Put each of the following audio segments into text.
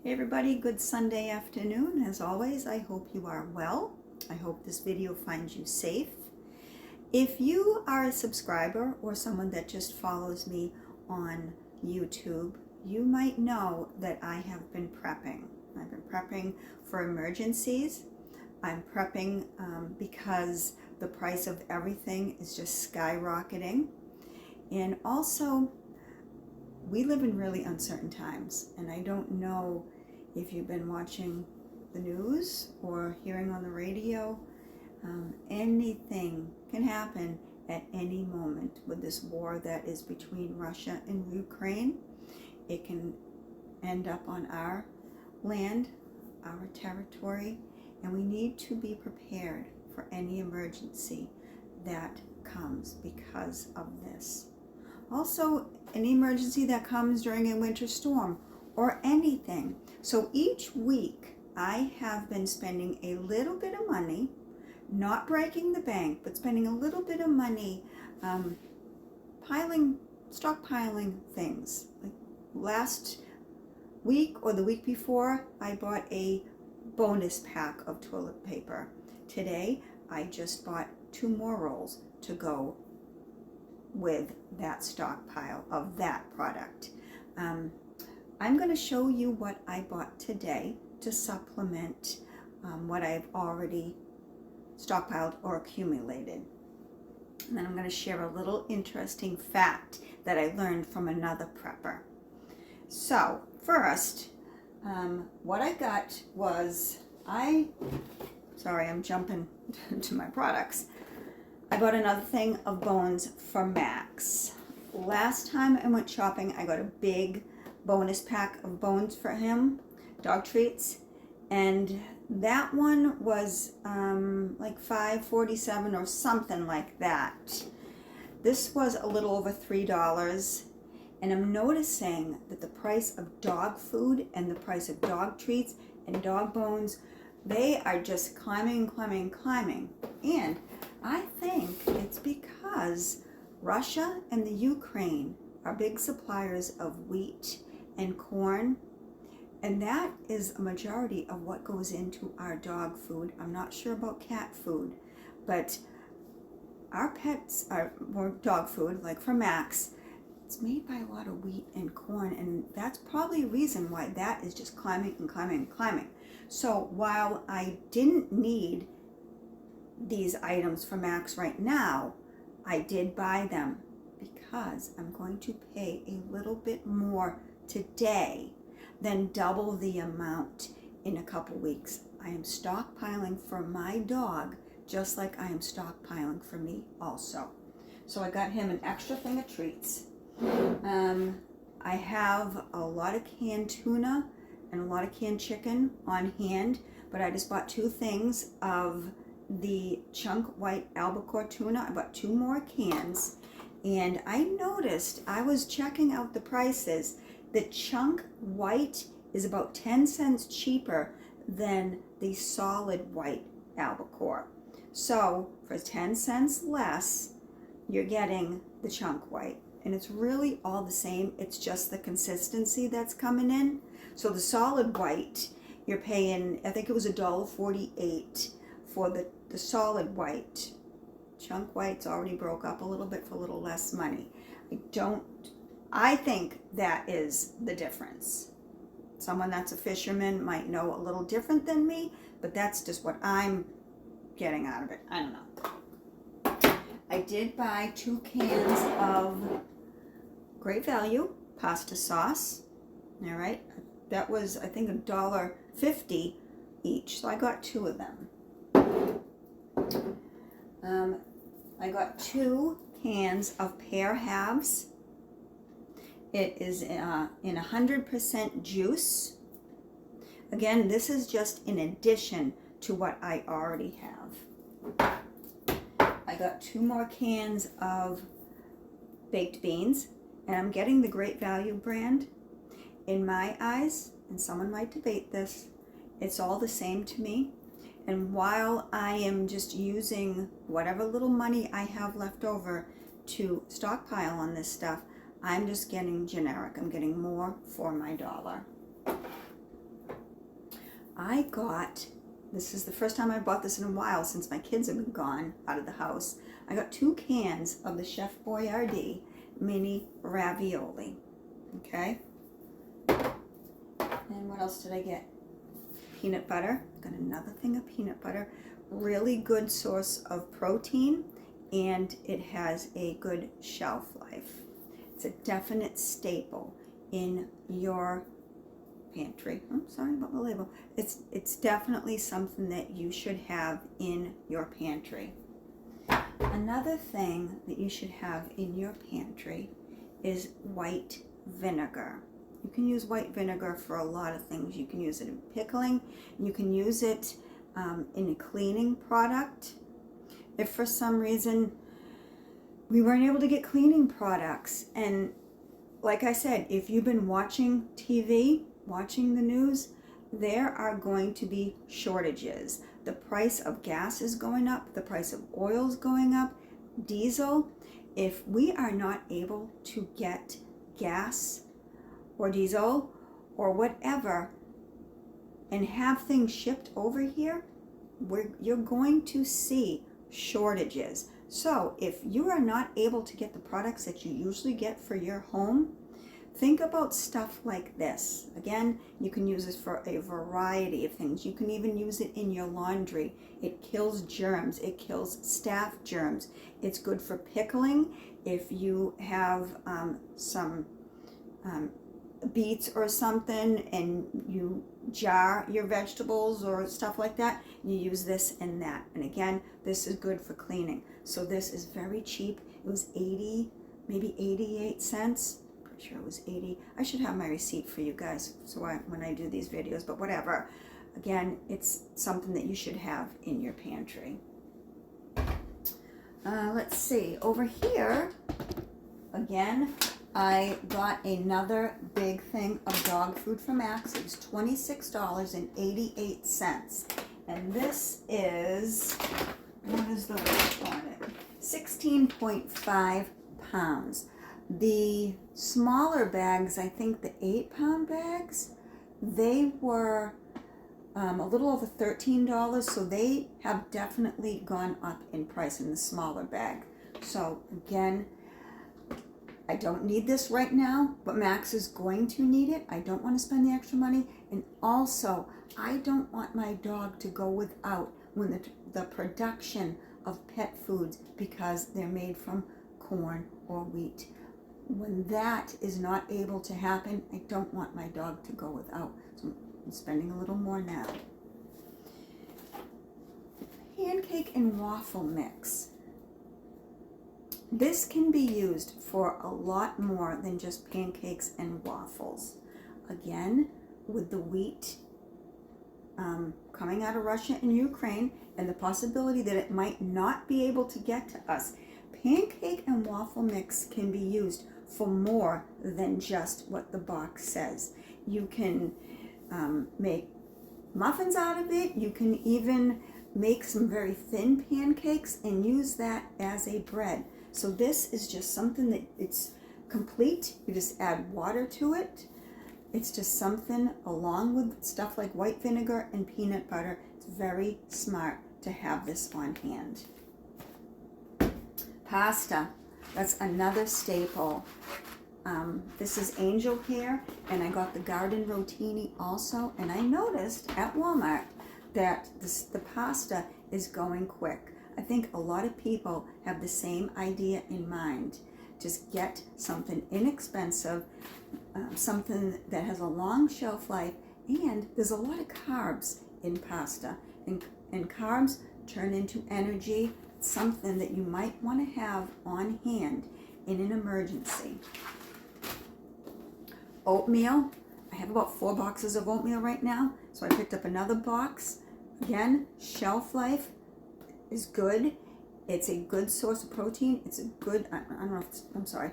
Hey everybody, good Sunday afternoon. As always, I hope you are well. I hope this video finds you safe. If you are a subscriber or someone that just follows me on YouTube, you might know that I have been prepping. I've been prepping for emergencies. I'm prepping because the price of everything is just skyrocketing. And also, we live in really uncertain times, and I don't know if you've been watching the news or hearing on the radio. Anything can happen at any moment with this war that is between Russia and Ukraine. It can end up on our land, our territory, and we need to be prepared for any emergency that comes because of this. Also, any emergency that comes during a winter storm or anything. So each week I have been spending a little bit of money, not breaking the bank, but spending a little bit of money stockpiling things. Like last week or the week before, I bought a bonus pack of toilet paper. Today, I just bought 2 more rolls to go with that stockpile of that product. I'm going to show you what I bought today to supplement what I've already stockpiled or accumulated. And then I'm going to share a little interesting fact that I learned from another prepper. So first, what I got was, I'm jumping to my products. I bought another thing of bones for Max. Last time I went shopping, I got a big bonus pack of bones for him, dog treats, and that one was like $5.47 or something like that. This was a little over $3, and I'm noticing that the price of dog food and the price of dog treats and dog bones, they are just climbing. And I think it's because Russia and the Ukraine are big suppliers of wheat and corn, and that is a majority of what goes into our dog food. I'm not sure about cat food, but our pets are more dog food, like for Max. It's made by a lot of wheat and corn, and that's probably a reason why that is just climbing. So while I didn't need these items for Max right now, I did buy them because I'm going to pay a little bit more today than double the amount in a couple weeks. I am stockpiling for my dog just like I am stockpiling for me also. So I got him an extra thing of treats. I have a lot of canned tuna and a lot of canned chicken on hand, but I just bought 2 things of the chunk white albacore tuna. I bought 2 more cans, and I noticed, I was checking out the prices, the chunk white is about 10 cents cheaper than the solid white albacore. So for 10 cents less, you're getting the chunk white, and it's really all the same. It's just the consistency that's coming in. So the solid white, you're paying, I think it was $1.48 for the solid white. Chunk white's already broke up a little bit for a little less money. I think that is the difference. Someone that's a fisherman might know a little different than me, but that's just what I'm getting out of it. I don't know. I did buy 2 cans of Great Value pasta sauce. All right, that was, I think, $1.50 each, so I got 2 of them. I got 2 cans of pear halves. It is in 100% juice. Again, this is just in addition to what I already have. I got 2 more cans of baked beans, and I'm getting the Great Value brand. In my eyes, and someone might debate this, it's all the same to me. And while I am just using whatever little money I have left over to stockpile on this stuff, I'm just getting generic. I'm getting more for my dollar. I got, this is the first time I bought this in a while since my kids have been gone out of the house. I got 2 cans of the Chef Boyardee mini ravioli. Okay. And what else did I get? Peanut butter. Got another thing of peanut butter. Really good source of protein, and it has a good shelf life. It's a definite staple in your pantry. I'm sorry about the label. It's definitely something that you should have in your pantry. Another thing that you should have in your pantry is white vinegar. You can use white vinegar for a lot of things. You can use it in pickling. You can use it in a cleaning product. If for some reason we weren't able to get cleaning products, and like I said, if you've been watching TV, watching the news, there are going to be shortages. The price of gas is going up, the price of oil is going up, diesel. If we are not able to get gas or diesel or whatever and have things shipped over here, you're going to see shortages. So if you are not able to get the products that you usually get for your home, think about stuff like this. Again, you can use this for a variety of things. You can even use it in your laundry. It kills germs. It kills staph germs. It's good for pickling. If you have some beets or something and you jar your vegetables or stuff like that, you use this and that. And again, this is good for cleaning. So this is very cheap. It was 80, maybe 88 cents. Pretty sure it was 80. I should have my receipt for you guys so when I do these videos, but whatever. Again, it's something that you should have in your pantry. Let's see, over here, again, I got another big thing of dog food from Max. It was $26.88. And this is, what is the weight on it? 16.5 pounds. The smaller bags, I think the 8-pound bags, they were a little over $13, so they have definitely gone up in price in the smaller bag. So again, I don't need this right now, but Max is going to need it. I don't want to spend the extra money. And also, I don't want my dog to go without when the production of pet foods, because they're made from corn or wheat. When that is not able to happen, I don't want my dog to go without. So I'm spending a little more now. Pancake and waffle mix. This can be used for a lot more than just pancakes and waffles. Again, with the wheat coming out of Russia and Ukraine and the possibility that it might not be able to get to us, pancake and waffle mix can be used for more than just what the box says. You can make muffins out of it. You can even make some very thin pancakes and use that as a bread. So this is just something that it's complete. You just add water to it. It's just something along with stuff like white vinegar and peanut butter. It's very smart to have this on hand. Pasta, that's another staple. This is angel hair, and I got the garden rotini also, and I noticed at Walmart that the pasta is going quick. I think a lot of people have the same idea in mind. Just get something inexpensive, something that has a long shelf life, and there's a lot of carbs in pasta, and carbs turn into energy, something that you might want to have on hand in an emergency. Oatmeal. I have about 4 boxes of oatmeal right now, so I picked up another box. Again, shelf life is good. It's a good source of protein. It's a good, I don't know if it's, I'm sorry,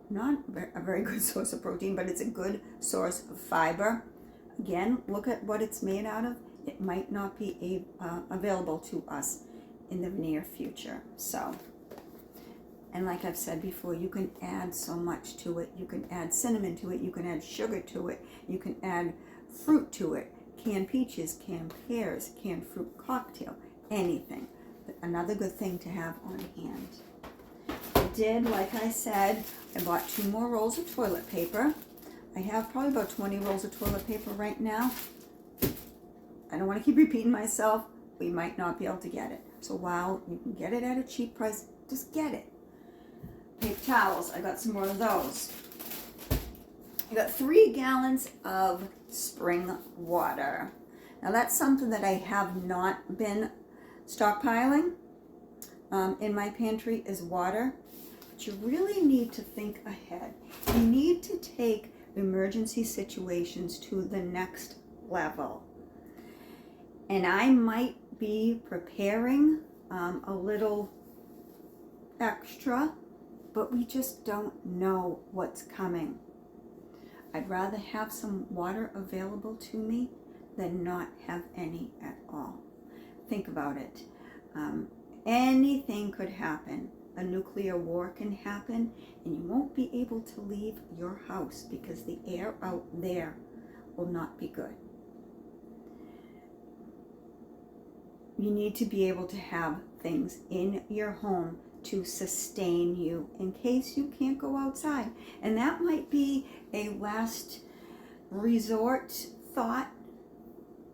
not a very good source of protein, but it's a good source of fiber. Again, look at what it's made out of. It might not be available to us in the near future. So, and like I've said before, you can add so much to it. You can add cinnamon to it. You can add sugar to it. You can add fruit to it. canned peaches, canned pears, canned fruit cocktail, anything. Another good thing to have on hand. I did, like I said, I bought 2 more rolls of toilet paper. I have probably about 20 rolls of toilet paper right now. I don't want to keep repeating myself. We might not be able to get it. So while you can get it at a cheap price, just get it. Paper towels, I got some more of those. I got 3 gallons of spring water. Now that's something that I have not been stockpiling in my pantry is water. But you really need to think ahead. You need to take emergency situations to the next level. And I might be preparing a little extra, but we just don't know what's coming. I'd rather have some water available to me than not have any at all. Think about it. Anything could happen. A nuclear war can happen, and you won't be able to leave your house because the air out there will not be good. You need to be able to have things in your home to sustain you in case you can't go outside. And that might be a last resort thought,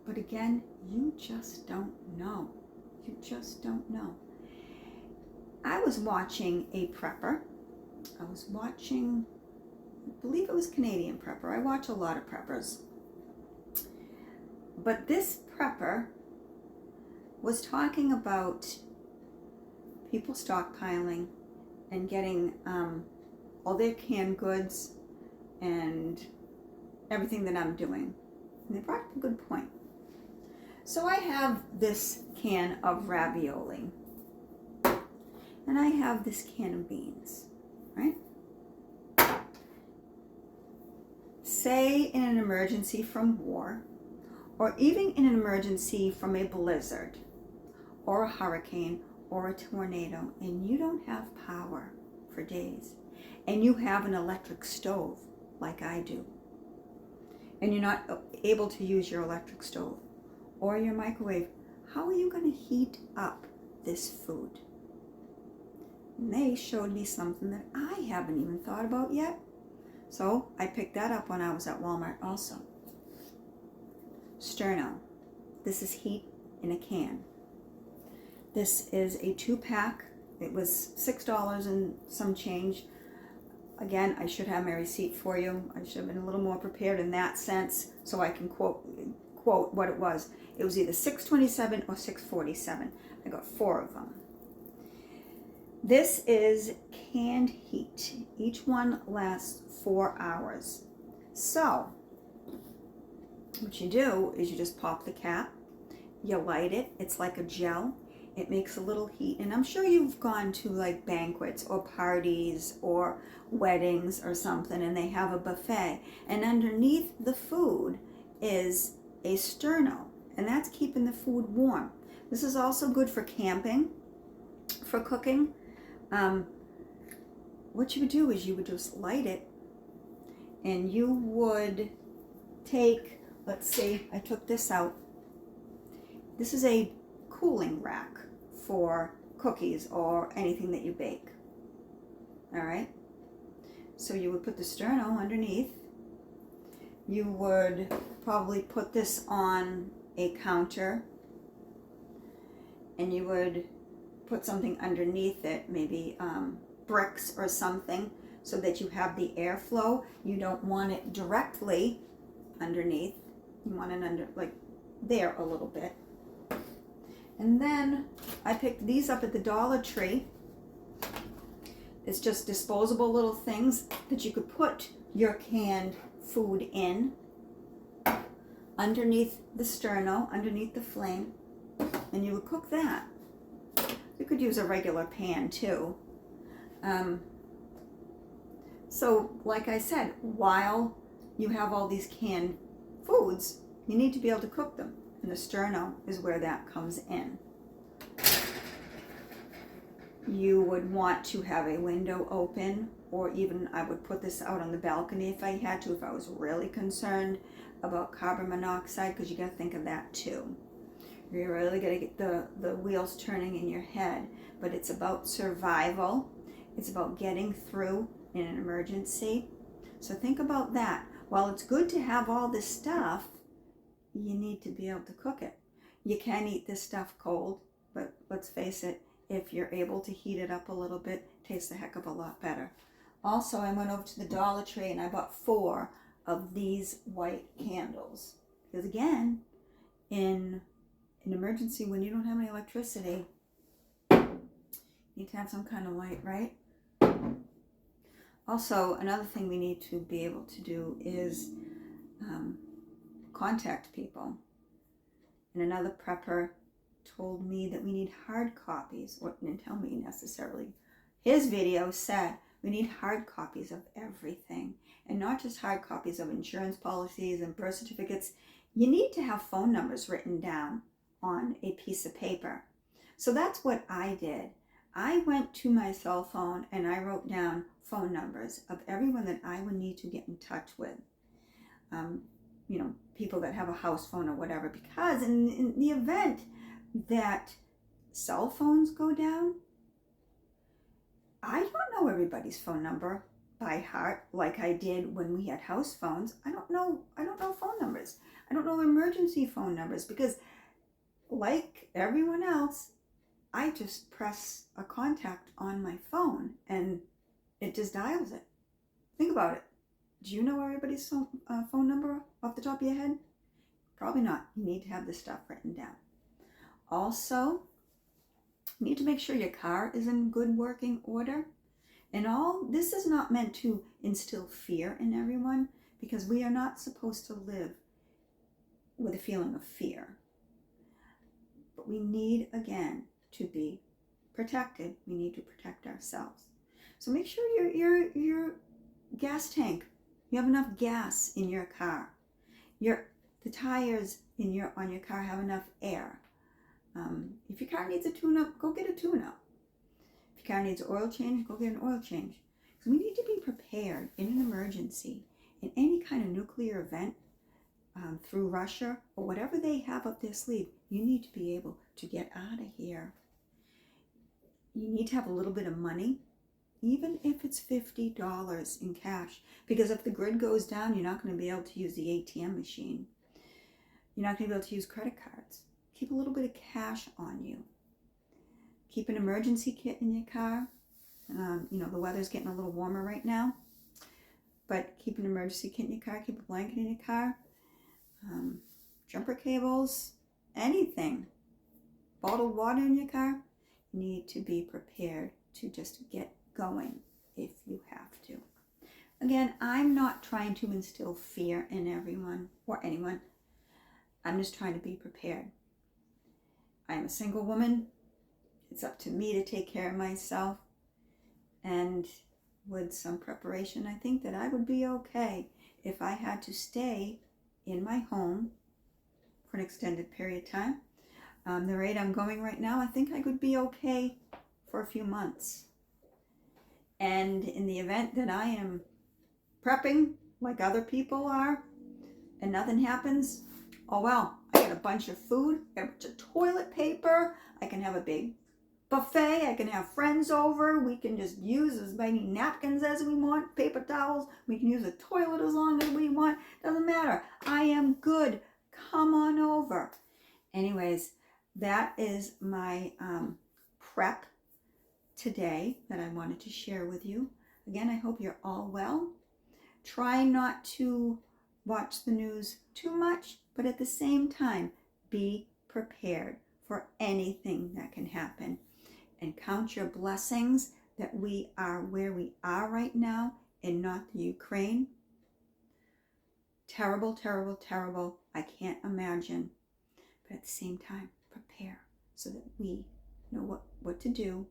but again, you just don't know. You just don't know. I was watching a prepper. I believe it was Canadian prepper. I watch a lot of preppers. But this prepper was talking about people stockpiling and getting all their canned goods and everything that I'm doing. And they brought up a good point. So I have this can of ravioli. And I have this can of beans, right? Say in an emergency from war, or even in an emergency from a blizzard, or a hurricane, or a tornado, and you don't have power for days, and you have an electric stove like I do, and you're not able to use your electric stove or your microwave, how are you going to heat up this food? And they showed me something that I haven't even thought about yet. So I picked that up when I was at Walmart also. Sterno. This is heat in a can. This is a 2-pack. It was $6 and some change. Again, I should have my receipt for you. I should have been a little more prepared in that sense so I can quote what it was. It was either $6.27 or $6.47. I got 4 of them. This is canned heat. Each one lasts 4 hours. So, what you do is you just pop the cap, you light it, it's like a gel, it makes a little heat, and I'm sure you've gone to like banquets or parties or weddings or something, and they have a buffet, and underneath the food is a sterno, and that's keeping the food warm. This is also good for camping, for cooking. What you would do is you would just light it, and you would take, let's see, I took this out. This is a cooling rack for cookies or anything that you bake. All right. So you would put the sterno underneath. You would probably put this on a counter, and you would put something underneath it, maybe bricks or something, so that you have the airflow. You don't want it directly underneath. You want it under, like there a little bit. And then I picked these up at the Dollar Tree. It's just disposable little things that you could put your canned food in underneath the sterno, underneath the flame, and you would cook that. You could use a regular pan too. So like I said, while you have all these canned foods, you need to be able to cook them, and the sterno is where that comes in. You would want to have a window open, or even I would put this out on the balcony if I had to, if I was really concerned. about carbon monoxide, because you got to think of that too. You're really going to get the wheels turning in your head. But it's about survival. It's about getting through in an emergency. So think about that. While it's good to have all this stuff, you need to be able to cook it. You can eat this stuff cold, but let's face it, if you're able to heat it up a little bit, it tastes a heck of a lot better. Also, I went over to the Dollar Tree and I bought 4 of these white candles. Because again, in an emergency when you don't have any electricity, you need to have some kind of light, right? Also, another thing we need to be able to do is contact people. And another prepper told me that we need hard copies, or didn't tell me necessarily. His video said we need hard copies of everything, and not just hard copies of insurance policies and birth certificates. You need to have phone numbers written down on a piece of paper. So that's what I did. I went to my cell phone and I wrote down phone numbers of everyone that I would need to get in touch with. People that have a house phone or whatever, because in the event that cell phones go down, I don't know everybody's phone number by heart like I did when we had house phones. I don't know phone numbers. I don't know emergency phone numbers, because like everyone else, I just press a contact on my phone and it just dials it. Think about it. Do you know everybody's phone number off the top of your head? Probably not. You need to have this stuff written down. Also, you need to make sure your car is in good working order. And all this is not meant to instill fear in everyone, because we are not supposed to live with a feeling of fear. But we need, again, to be protected. We need to protect ourselves. So make sure your gas tank, you have enough gas in your car. The tires on your car have enough air. If your car needs a tune-up, go get a tune-up. If your car needs an oil change, go get an oil change. So we need to be prepared in an emergency, in any kind of nuclear event, through Russia or whatever they have up their sleeve. You need to be able to get out of here. You need to have a little bit of money, even if it's $50 in cash, because if the grid goes down, you're not going to be able to use the ATM machine. You're not going to be able to use credit cards. Keep a little bit of cash on you. Keep an emergency kit in your car. The weather's getting a little warmer right now, but keep an emergency kit in your car. Keep a blanket in your car. Jumper cables, anything. Bottled water in your car. You need to be prepared to just get going if you have to. Again, I'm not trying to instill fear in everyone or anyone. I'm just trying to be prepared. I'm a single woman. It's up to me to take care of myself. And with some preparation, I think that I would be okay if I had to stay in my home for an extended period of time. The rate I'm going right now, I think I could be okay for a few months. And in the event that I am prepping like other people are and nothing happens, oh well, I got a bunch of food, I got a bunch of toilet paper, I can have a big buffet, I can have friends over, we can just use as many napkins as we want, paper towels, we can use a toilet as long as we want, doesn't matter. I am good. Come on over. Anyways, that is my prep today that I wanted to share with you. Again, I hope you're all well. Try not to watch the news too much, but at the same time, be prepared for anything that can happen. And count your blessings that we are where we are right now and not the Ukraine. Terrible, terrible, terrible. I can't imagine. But at the same time, prepare so that we know what to do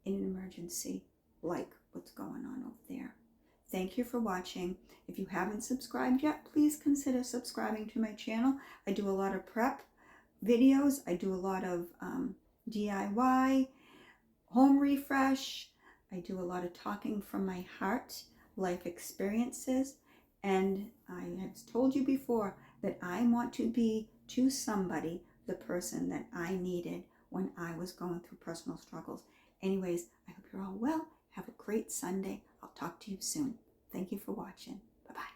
in an emergency like what's going on over there. Thank you for watching. If you haven't subscribed yet, please consider subscribing to my channel. I do a lot of prep videos. I do a lot of DIY, home refresh. I do a lot of talking from my heart, life experiences. And I have told you before that I want to be to somebody the person that I needed when I was going through personal struggles. Anyways, I hope you're all well. Have a great Sunday. I'll talk to you soon. Thank you for watching. Bye-bye.